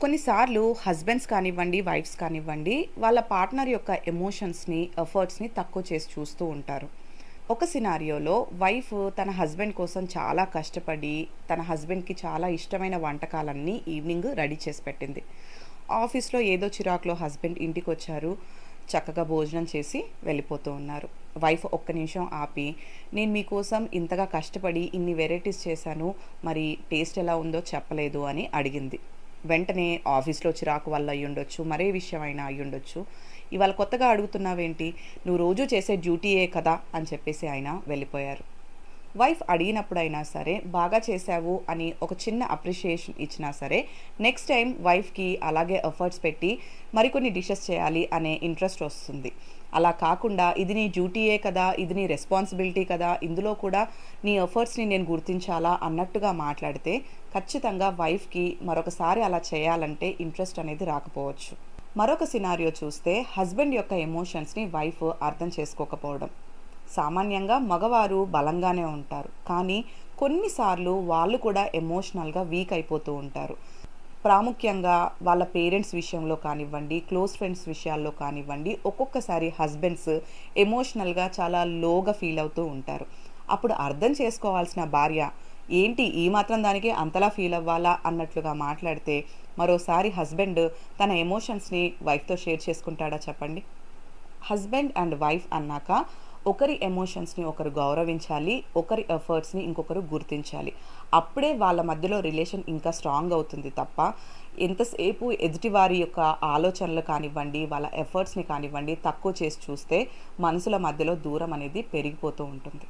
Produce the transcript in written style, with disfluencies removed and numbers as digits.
కొన్నిసార్లు హస్బెండ్స్ కానివ్వండి, వైఫ్స్ కానివ్వండి, వాళ్ళ పార్ట్నర్ యొక్క ఎమోషన్స్‌ని, ఎఫర్ట్స్‌ని తక్కువ చేసి చూస్తూ ఉంటారు. ఒక సినారియోలో వైఫ్ తన హస్బెండ్ కోసం చాలా కష్టపడి, తన హస్బెండ్‌కి చాలా ఇష్టమైన వంటకాలన్నీ ఈవినింగ్ రెడీ చేసి పెట్టింది. ఆఫీస్‌లో ఏదో చిరాకులో హస్బెండ్ ఇంటికొచ్చారు. చక్కగా భోజనం చేసి వెళ్ళిపోతూ ఉన్నారు. వైఫ్ ఒక్క నిమిషం ఆపి, "నేను మీకోసం ఇంతగా కష్టపడి ఇన్ని వెరైటీస్ చేశాను. మరి టేస్ట్ ఎలా ఉందో చెప్పలేదు" అని అడిగింది. వెంటనే ఆఫీస్‌లో చిరాకు వల్ల అయ్యుండొచ్చు, మరే విషయమైనా అయ్యుండొచ్చు. "ఇవాళ కొత్తగా అడుగుతున్నావేంటి? నువ్వు రోజూ చేసే డ్యూటీయే కదా!" అని చెప్పేసి ఆయన వెళ్ళిపోయారు. వైఫ్ అడిగినప్పుడైనా సరే, బాగా చేశావు అని ఒక చిన్న అప్రిషియేషన్ ఇచ్చినా సరే, నెక్స్ట్ టైమ్ వైఫ్‌కి అలాగే ఎఫర్ట్స్ పెట్టి మరికొన్ని డిషెస్ చేయాలి అనే ఇంట్రెస్ట్ వస్తుంది. అలా కాకుండా ఇది నీ డ్యూటీయే కదా! ఇది నీ రెస్పాన్సిబిలిటీ కదా! ఇందులో కూడా నీ ఎఫర్ట్స్‌ని నేను గుర్తించాలా అన్నట్టుగా మాట్లాడితే, ఖచ్చితంగా వైఫ్‌కి మరొకసారి అలా చేయాలంటే ఇంట్రెస్ట్ అనేది రాకపోవచ్చు. మరొక సినారియో చూస్తే హస్బెండ్ యొక్క ఎమోషన్స్‌ని వైఫ్ అర్థం చేసుకోకపోవడం. సామాన్యంగా మగవారు బలంగానే ఉంటారు. కానీ కొన్నిసార్లు వాళ్ళు కూడా ఎమోషనల్‌గా వీక్ అయిపోతూ ఉంటారు. ప్రాముఖ్యంగా వాళ్ళ పేరెంట్స్ విషయంలో కానివ్వండి, క్లోజ్ ఫ్రెండ్స్ విషయాల్లో కానివ్వండి, ఒక్కొక్కసారి హస్బెండ్స్ ఎమోషనల్‌గా చాలా లోగా ఫీల్ అవుతూ ఉంటారు. అప్పుడు అర్థం చేసుకోవాల్సిన భార్య, "ఏంటి ఈ మాత్రం దానికి అంతలా ఫీల్ అవ్వాలా?" అన్నట్లుగా మాట్లాడితే, మరోసారి హస్బెండ్ తన ఎమోషన్స్‌ని వైఫ్‌తో షేర్ చేసుకుంటాడా చెప్పండి? హస్బెండ్ అండ్ వైఫ్ అన్నాక ఒకరి ఎమోషన్స్‌ని ఒకరు గౌరవించాలి. ఒకరి ఎఫర్ట్స్‌ని ఇంకొకరు గుర్తించాలి. అప్పుడే వాళ్ళ మధ్యలో రిలేషన్ ఇంకా స్ట్రాంగ్ అవుతుంది తప్ప, ఎంతసేపు ఎదుటివారి యొక్క ఆలోచనలు కానివ్వండి, వాళ్ళ ఎఫర్ట్స్‌ని కానివ్వండి తక్కువ చేసి చూస్తే మనసుల మధ్యలో దూరం అనేది పెరిగిపోతూ ఉంటుంది.